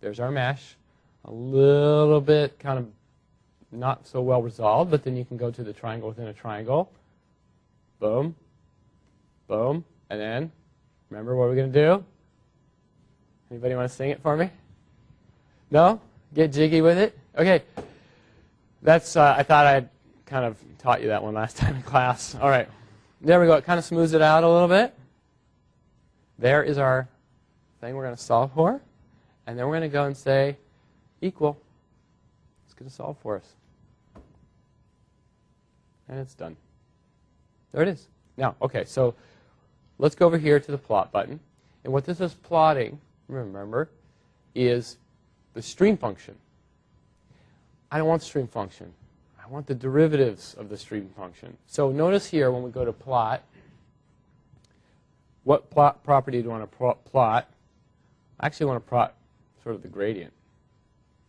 There's our mesh. A little bit kind of not so well resolved, but then you can go to the triangle within a triangle. Boom. Boom. And then, remember what we're going to do? Anybody want to sing it for me? No? Get jiggy with it? Okay. That's, I thought I had kind of taught you that one last time in class. All right. There we go. It kind of smooths it out a little bit. There is our thing we're going to solve for. And then we're going to go and say equal. It's going to solve for us. And it's done. There it is. Now, okay, so let's go over here to the plot button. And what this is plotting, remember, is the stream function. I don't want the stream function. I want the derivatives of the stream function. So notice here when we go to plot, what plot property do you want to plot? I actually want to plot sort of the gradient.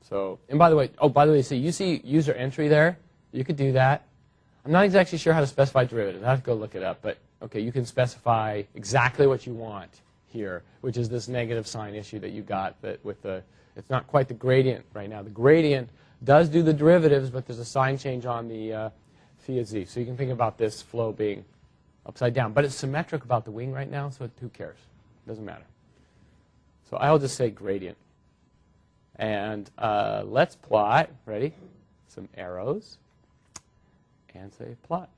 So, and by the way, see, you see user entry there? You could do that. I'm not exactly sure how to specify derivatives. I have to go look it up. But, okay, you can specify exactly what you want here, which is this negative sign issue that you got that with the, it's not quite the gradient right now. The gradient does do the derivatives, but there's a sign change on the phi of z. So you can think about this flow being upside down. But it's symmetric about the wing right now, so who cares? It doesn't matter. So I'll just say gradient. And let's plot, ready, some arrows, and say plot.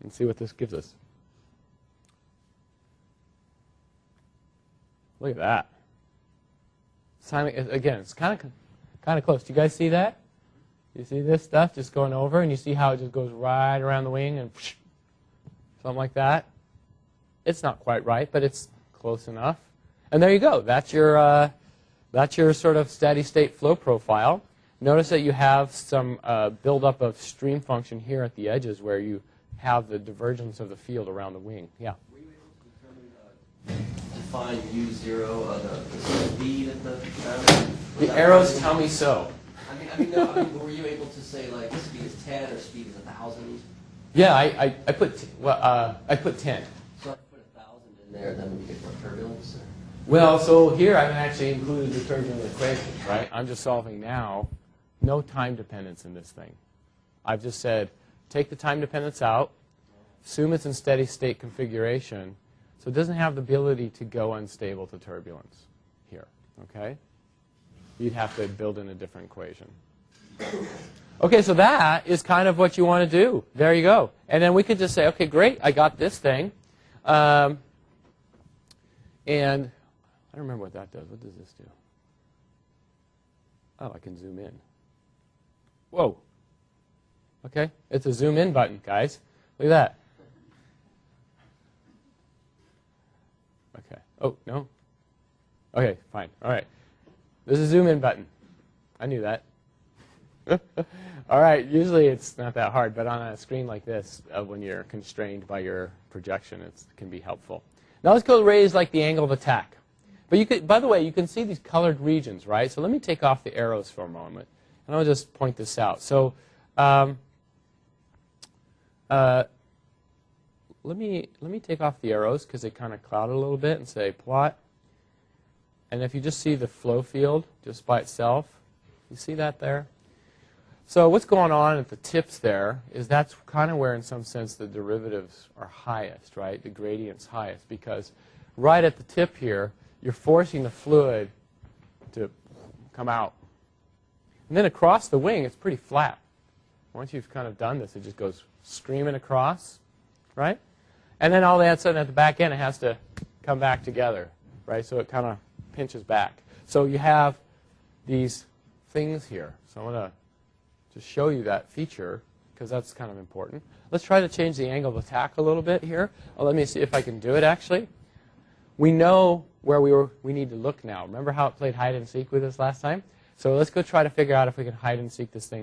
And see what this gives us. Look at that. Again, it's kind of close. Do you guys see that? You see this stuff just going over, and you see how it just goes right around the wing and something like that? It's not quite right, but it's close enough. And there you go. That's your sort of steady state flow profile. Notice that you have some buildup of stream function here at the edges where you have the divergence of the field around the wing. Yeah? Were you able to define U0, the speed at the The arrows tell me so. Were you able to say like speed is 10 or speed is 1,000? Yeah, I put 10. So I put 1,000 in there, then we get more turbulence? Or? Well, so here I haven't actually included the turbulent equations, right? I'm just solving now. No time dependence in this thing. I've just said, take the time dependence out, assume it's in steady state configuration, so it doesn't have the ability to go unstable to turbulence here, okay? You'd have to build in a different equation. Okay, so that is kind of what you want to do. There you go. And then we could just say, okay, great, I got this thing. And I don't remember what that does. What does this do? Oh, I can zoom in. Whoa. Okay, it's a zoom in button, guys. Look at that. Okay. Oh, no. Okay, fine. All right. There's a zoom in button. I knew that. All right, usually it's not that hard, but on a screen like this, when you're constrained by your projection, it can be helpful. Now let's go raise like the angle of attack. But you could, by the way, you can see these colored regions, right? So let me take off the arrows for a moment, and I'll just point this out. So let me take off the arrows because they kind of cloud it a little bit and say plot. And if you just see the flow field just by itself, you see that there? So what's going on at the tips there is that's kind of where, in some sense, the derivatives are highest, right? The gradient's highest because right at the tip here, you're forcing the fluid to come out. And then across the wing, it's pretty flat. Once you've kind of done this, it just goes screaming across, right? And then all of a sudden at the back end, it has to come back together, right? So it kind of pinches back. So you have these things here. So I'm going to just show you that feature because that's kind of important. Let's try to change the angle of attack a little bit here. Let me see if I can do it actually. We know where we need to look now. Remember how it played hide and seek with us last time? So let's go try to figure out if we can hide and seek this thing